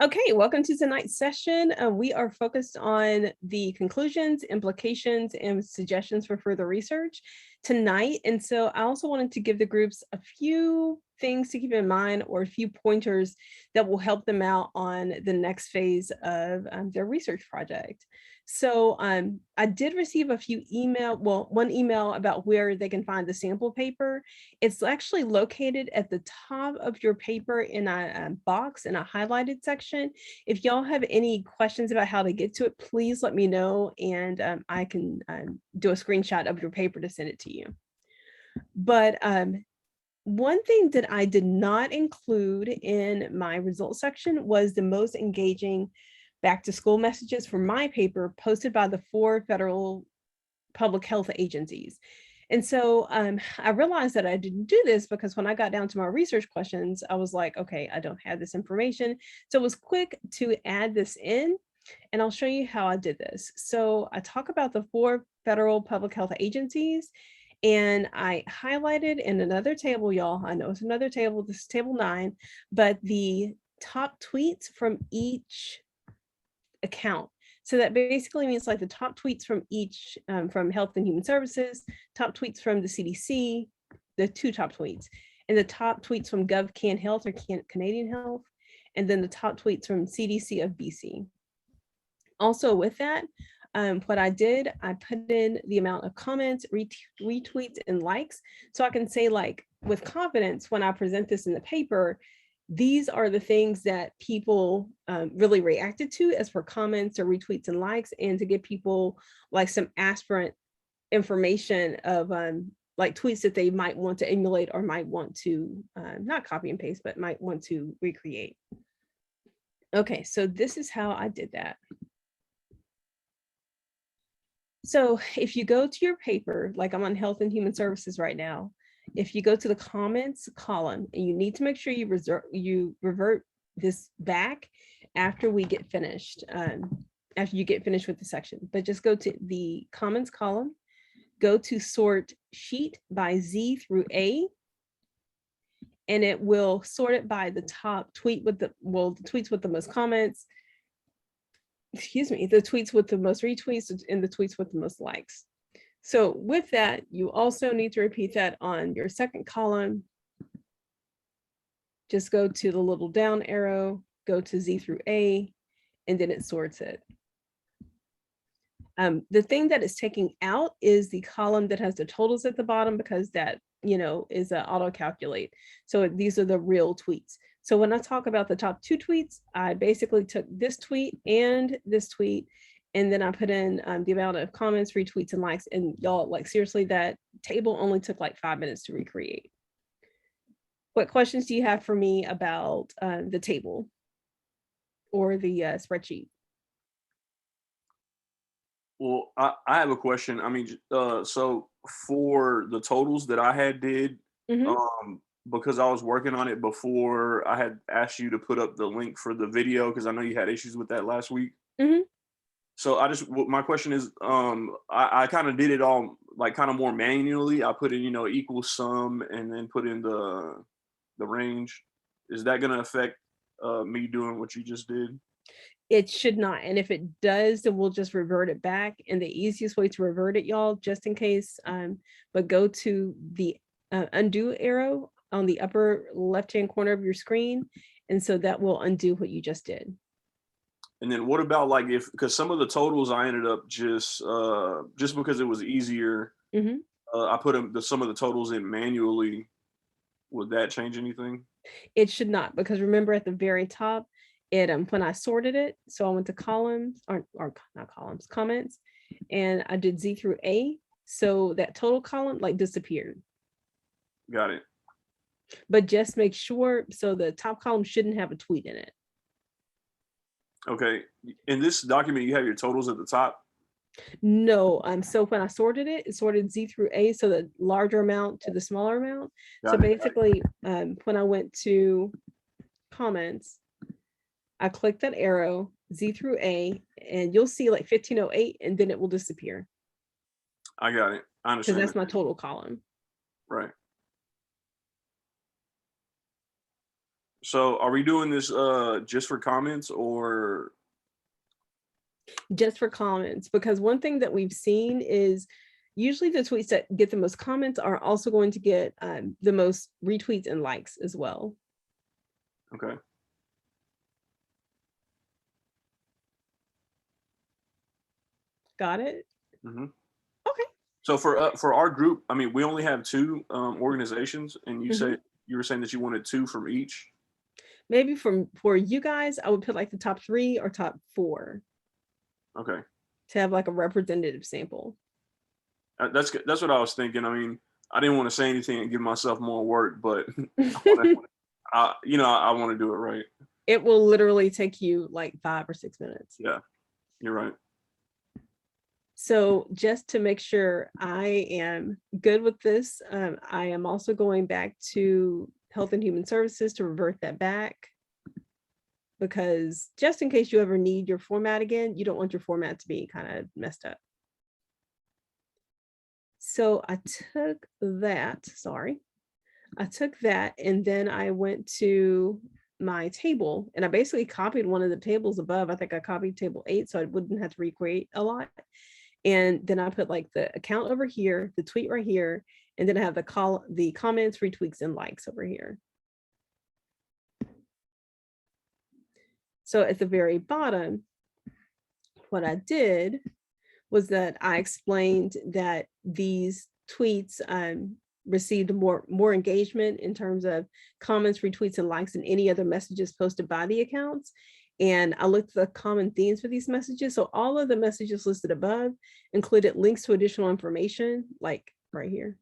Okay, welcome to tonight's session. We are focused on the conclusions, implications, and suggestions for further research tonight. And so I also wanted to give the groups a few things to keep in mind or a few pointers that will help them out on the next phase of their research project. So I did receive a few one email about where they can find the sample paper. It's actually located at the top of your paper in a box in a highlighted section. If y'all have any questions about how to get to it, please let me know, and I can do a screenshot of your paper to send it to you. But one thing that I did not include in my results section was the most engaging back to school messages for my paper posted by the 4 federal public health agencies. And so I realized that I didn't do this because when I got down to my research questions, I was like, okay, I don't have this information. So it was quick to add this in, and I'll show you how I did this. So I talk about the 4 federal public health agencies, and I highlighted in another table, y'all. I know it's another table, this is table 9, but the top tweets from each account. So that basically means like the top tweets from each, from Health and Human Services, top tweets from the CDC, the 2 top tweets, and the top tweets from GovCan Health or Canadian Health, and then the top tweets from CDC of BC. Also with that, what I did, I put in the amount of comments, retweets, and likes, so I can say like with confidence when I present this in the paper, these are the things that people really reacted to as for comments or retweets and likes, and to give people like some aspirant information of like tweets that they might want to emulate or might want to not copy and paste, but might want to recreate. Okay, so this is how I did that. So if you go to your paper, like I'm on Health and Human Services right now, if you go to the comments column, and you need to make sure you revert this back after we get finished, after you get finished with the section, but just go to the comments column, go to sort sheet by Z through A, and it will sort it by the top tweet with the tweets with the most comments, the tweets with the most retweets and the tweets with the most likes. So with that, you also need to repeat that on your second column. Just go to the little down arrow, go to Z through A, and then it sorts it. The thing that it's taking out is the column that has the totals at the bottom, because that, is an auto calculate. So these are the real tweets. So when I talk about the top 2 tweets, I basically took this tweet and this tweet, and then I put in the amount of comments, retweets, and likes. And y'all, like seriously, that table only took like 5 minutes to recreate. What questions do you have for me about the table or the spreadsheet? Well, I have a question. I mean, so for the totals that I did, because I was working on it before, I had asked you to put up the link for the video because I know you had issues with that last week. So my question is, I kind of did it all like kind of more manually. I put in, equal sum and then put in the range. Is that going to affect me doing what you just did? It should not. And if it does, then we'll just revert it back. And the easiest way to revert it, y'all, just in case, but go to the undo arrow on the upper left-hand corner of your screen. And so that will undo what you just did. And then what about like because some of the totals I ended up just because it was easier, I put some of the totals in manually. Would that change anything? It should not, because remember at the very top, when I sorted it, so I went to columns or not columns, comments, and I did Z through A, so that total column like disappeared. Got it. But just make sure, so the top column shouldn't have a tweet in it. Okay. In this document, you have your totals at the top? No, so when I sorted it sorted Z through A, so the larger amount to the smaller amount. So basically, when I went to comments, I clicked that arrow, Z through A, and you'll see like 1508, and then it will disappear. I got it. I understand. Because that's my total column. Right. So are we doing this just for comments or? Just for comments, because one thing that we've seen is usually the tweets that get the most comments are also going to get the most retweets and likes as well. Okay. Got it? Mm-hmm. Okay. So for our group, I mean, we only have two organizations, and you Mm-hmm. say you were saying that you wanted two from each. Maybe for you guys, I would put like the top 3 or top 4 Okay. to have like a representative sample. That's what I was thinking. I mean, I didn't want to say anything and give myself more work, but I want to do it right. It will literally take you like 5 or 6 minutes. Yeah, you're right. So just to make sure I am good with this, I am also going back to Health and Human Services to revert that back, because just in case you ever need your format again, you don't want your format to be kind of messed up. So I took that, and then I went to my table and I basically copied one of the tables above. I think I copied table 8 so I wouldn't have to recreate a lot. And then I put like the account over here, the tweet right here, and then I have the comments, retweets, and likes over here. So at the very bottom, what I did was that I explained that these tweets received more engagement in terms of comments, retweets, and likes than any other messages posted by the accounts. And I looked at the common themes for these messages. So all of the messages listed above included links to additional information, like right here.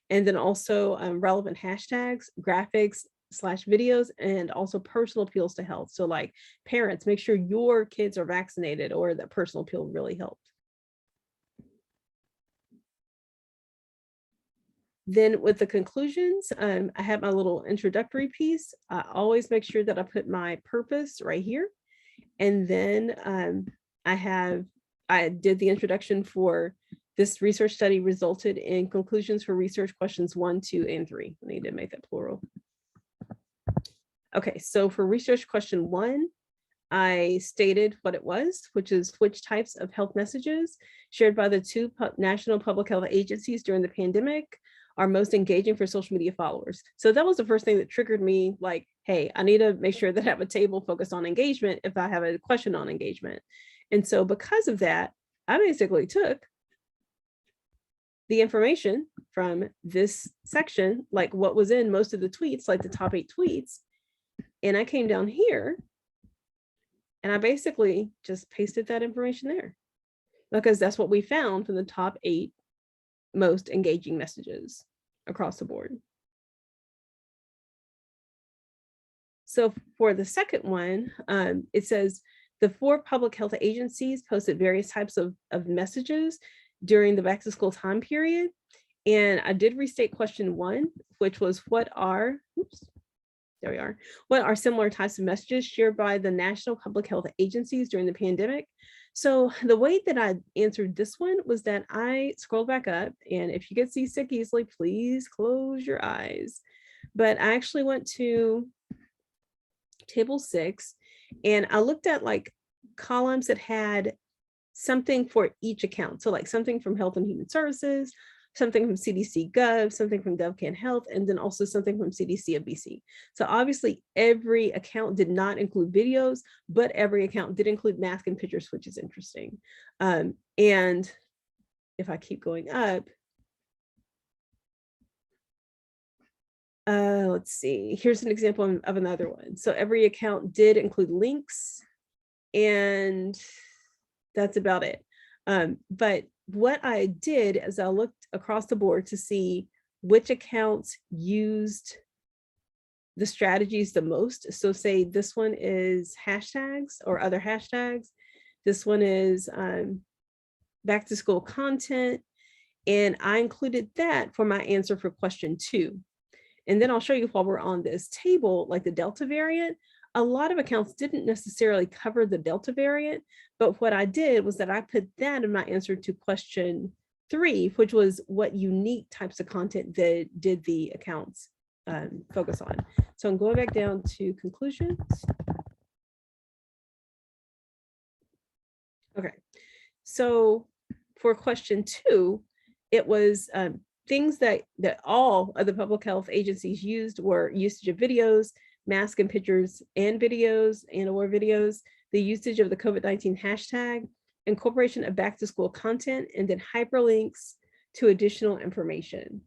And then also relevant hashtags, graphics / videos, and also personal appeals to health. So like parents, make sure your kids are vaccinated, or that personal appeal really helped. Then with the conclusions, I have my little introductory piece. I always make sure that I put my purpose right here. And then I did the introduction for this research study resulted in conclusions for research questions 1, 2, and 3. I need to make that plural. Okay, so for research question 1, I stated what it was, which is which types of health messages shared by the 2 national public health agencies during the pandemic are most engaging for social media followers. So that was the first thing that triggered me, like, hey, I need to make sure that I have a table focused on engagement if I have a question on engagement. And so because of that, I basically took the information from this section, like what was in most of the tweets, like the top 8 tweets, and I came down here and I basically just pasted that information there, because that's what we found from the top 8 most engaging messages across the board. So for the second one, it says the 4 public health agencies posted various types of messages during the back to school time period. And I did restate question 1, which was what are similar types of messages shared by the national public health agencies during the pandemic? So the way that I answered this one was that I scrolled back up, and if you get seasick easily, please close your eyes. But I actually went to table 6 and I looked at like columns that had something for each account. So like something from Health and Human Services, something from CDC Gov, something from GovCan Health, and then also something from CDC of BC. So obviously every account did not include videos, but every account did include mask and pictures, which is interesting. And if I keep going up, let's see, here's an example of another one. So every account did include links, and that's about it. But what I did is I looked across the board to see which accounts used the strategies the most. So say this one is hashtags or other hashtags. This one is back to school content. And I included that for my answer for question 2. And then I'll show you while we're on this table, like the Delta variant. A lot of accounts didn't necessarily cover the Delta variant, but what I did was that I put that in my answer to question 3, which was what unique types of content that did the accounts focus on. So I'm going back down to conclusions. Okay, so for question 2, it was things that all of the public health agencies used were usage of videos, mask and pictures and videos or videos, the usage of the COVID-19 hashtag, incorporation of back to school content, and then hyperlinks to additional information.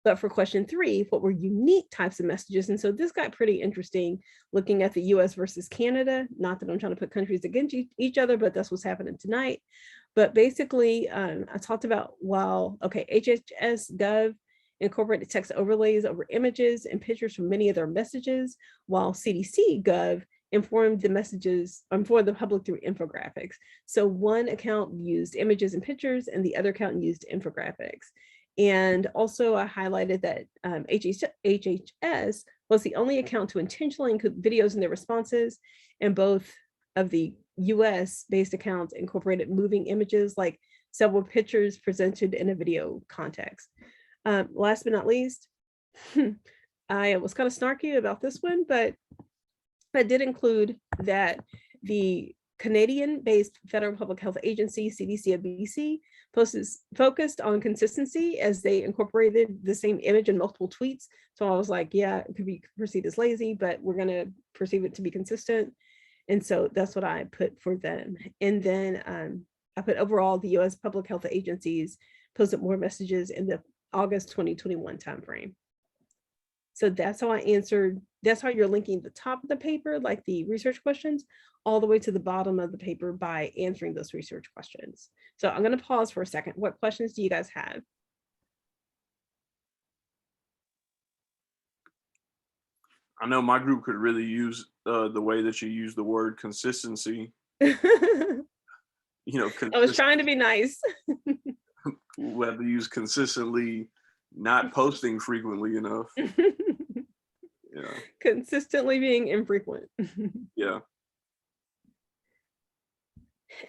But for question 3, what were unique types of messages? And so this got pretty interesting looking at the US versus Canada. Not that I'm trying to put countries against each other, but that's what's happening tonight. But basically, I talked about HHS Gov incorporated text overlays over images and pictures from many of their messages, while CDC Gov informed the public through infographics. So one account used images and pictures and the other account used infographics. And also I highlighted that HHS was the only account to intentionally include videos in their responses, and both of the US-based accounts incorporated moving images, like several pictures presented in a video context. Last but not least, I was kind of snarky about this one, but I did include that the Canadian-based Federal Public Health Agency, CDC of BC, focused on consistency as they incorporated the same image in multiple tweets. So I was like, yeah, it could be perceived as lazy, but we're going to perceive it to be consistent. And so that's what I put for them. And then I put overall, the US public health agencies posted more messages in the August 2021 timeframe. So that's how I answered. That's how you're linking the top of the paper, like the research questions, all the way to the bottom of the paper by answering those research questions. So I'm going to pause for a second. What questions do you guys have? I know my group could really use the way that you use the word consistency. I was trying to be nice. We have to use consistently, not posting frequently enough. Yeah. Consistently being infrequent. Yeah.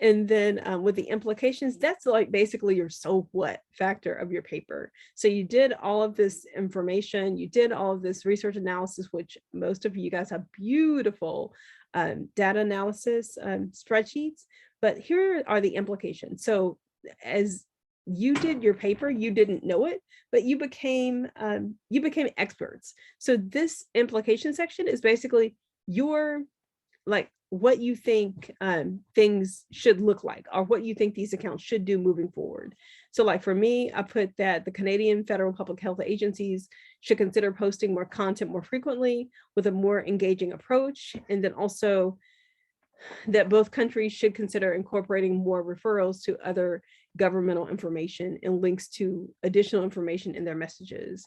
And then with the implications, that's like basically your so what factor of your paper. So you did all of this information, you did all of this research analysis, which most of you guys have beautiful data analysis spreadsheets, but here are the implications. So as you did your paper, you didn't know it, but you became experts. So this implication section is basically your, like, what you think things should look like, or what you think these accounts should do moving forward. So like for me, I put that the Canadian Federal Public Health Agencies should consider posting more content more frequently with a more engaging approach. And then also that both countries should consider incorporating more referrals to other governmental information and links to additional information in their messages.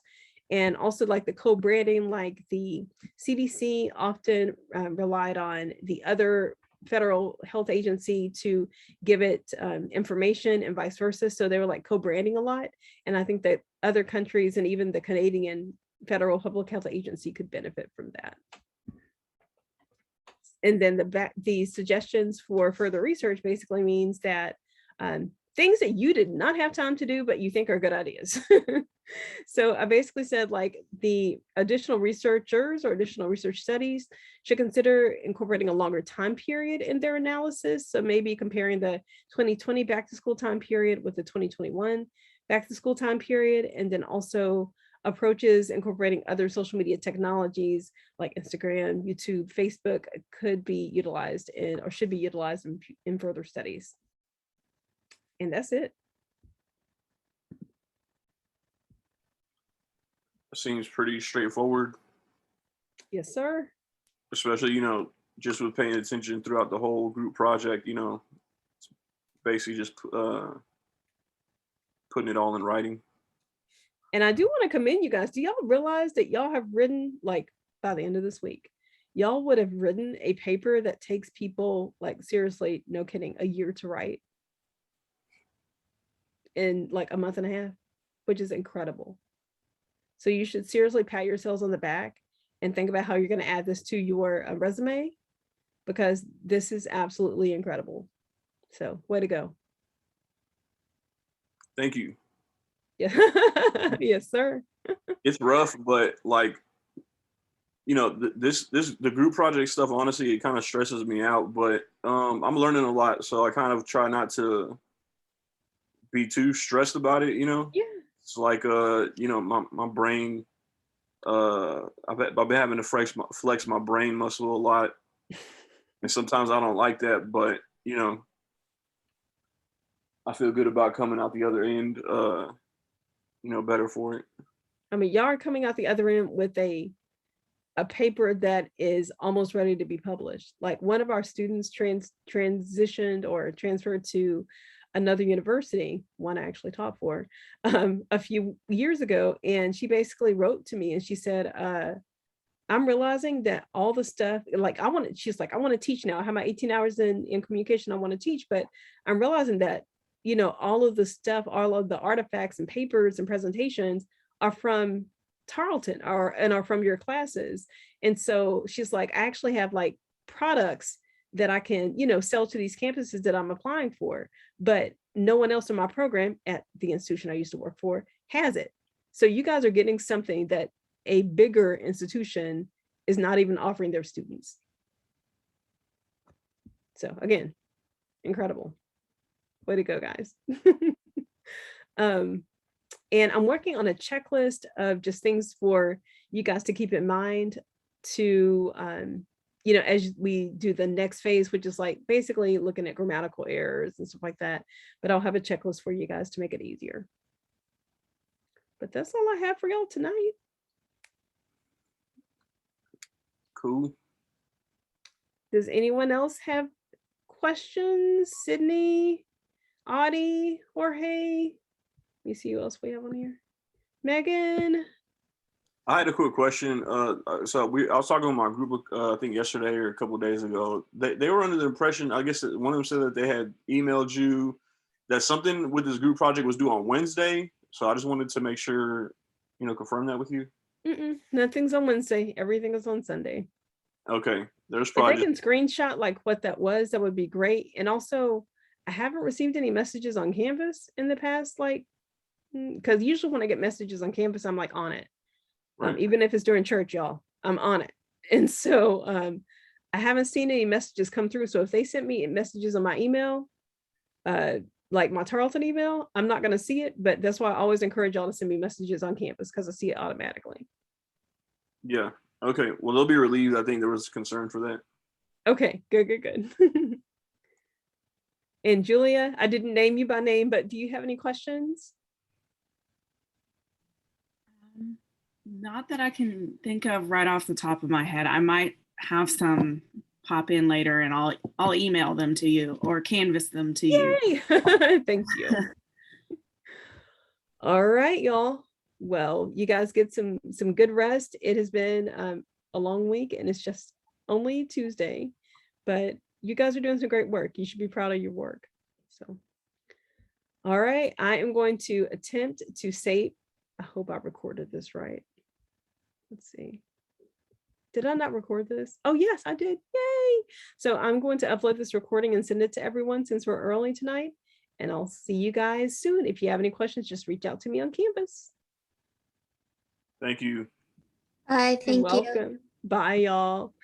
And also like the co-branding, like the CDC often relied on the other federal health agency to give it information and vice versa. So they were like co-branding a lot. And I think that other countries and even the Canadian Federal Public Health Agency could benefit from that. And then the suggestions for further research basically means that things that you did not have time to do, but you think are good ideas. So I basically said like the additional researchers or additional research studies should consider incorporating a longer time period in their analysis. So maybe comparing the 2020 back to school time period with the 2021 back to school time period, and then also approaches incorporating other social media technologies like Instagram, YouTube, Facebook could be utilized in or should be utilized in further studies. And that's it. Seems pretty straightforward. Yes, sir. Especially, just with paying attention throughout the whole group project, it's basically just putting it all in writing. And I do want to commend you guys. Do y'all realize that y'all have written, like by the end of this week, y'all would have written a paper that takes people, like seriously, no kidding, a year to write in like a month and a half, which is incredible. So you should seriously pat yourselves on the back and think about how you're going to add this to your resume, because this is absolutely incredible. So way to go. Thank you. Yeah. Yes, sir. it's rough, but like, you know, the group project stuff, honestly, it kind of stresses me out, but I'm learning a lot, so I kind of try not to be too stressed about it, you know. Yeah. It's like you know, my brain, I've been having to flex my brain muscle a lot, and sometimes I don't like that, but you know, I feel good about coming out the other end, you know, better for it. I mean, y'all are coming out the other end with a paper that is almost ready to be published. Like one of our students transitioned or transferred to another university, one I actually taught for, a few years ago. And she basically wrote to me and she said, I'm realizing that all the stuff, like she's like, I want to teach now. I have my 18 hours in communication. I want to teach, but I'm realizing that, you know, all of the stuff, all of the artifacts and papers and presentations are from Tarleton and are from your classes. And so she's like, I actually have like products that I can, you know, sell to these campuses that I'm applying for, but no one else in my program at the institution I used to work for has it. So you guys are getting something that a bigger institution is not even offering their students. So again, incredible. Way to go, guys. And I'm working on a checklist of just things for you guys to keep in mind to, you know, as we do the next phase, which is like basically looking at grammatical errors and stuff like that. But I'll have a checklist for you guys to make it easier. But that's all I have for y'all tonight. Cool. Does anyone else have questions? Sydney, Audie, Jorge? Let me see who else we have on here. Megan. I had a quick question. So I was talking with my group, I think yesterday or a couple of days ago. They were under the impression, I guess that one of them said that they had emailed you that something with this group project was due on Wednesday. So I just wanted to make sure, you know, confirm that with you. Nothing's on Wednesday. Everything is on Sunday. Okay. There's If they probably can screenshot like what that was, that would be great. And also, I haven't received any messages on Canvas in the past, like, because usually when I get messages on Canvas, I'm like on it. right. Even if it's during church, y'all, I'm on it. And so I haven't seen any messages come through. So if they sent me messages on my email, like my Tarleton email, I'm not going to see it. But that's why I always encourage y'all to send me messages on Canvas because I see it automatically. Yeah. Okay. Well, they'll be relieved. I think there was concern for that. Okay, good. And Julia, I didn't name you by name, but do you have any questions? Not that I can think of right off the top of my head. I might have some pop in later and I'll email them to you or canvas them to you. Yay! Thank you. All right, y'all. Well, you guys get some good rest. It has been a long week and it's just only Tuesday, but you guys are doing some great work. You should be proud of your work. So, all right, I am going to attempt to save. I hope I recorded this right. Let's see. Did I not record this? Oh, yes, I did. Yay. So I'm going to upload this recording and send it to everyone since we're early tonight. And I'll see you guys soon. If you have any questions, just reach out to me on Canvas. Thank you. Bye. Thank you. You're welcome. Bye, y'all.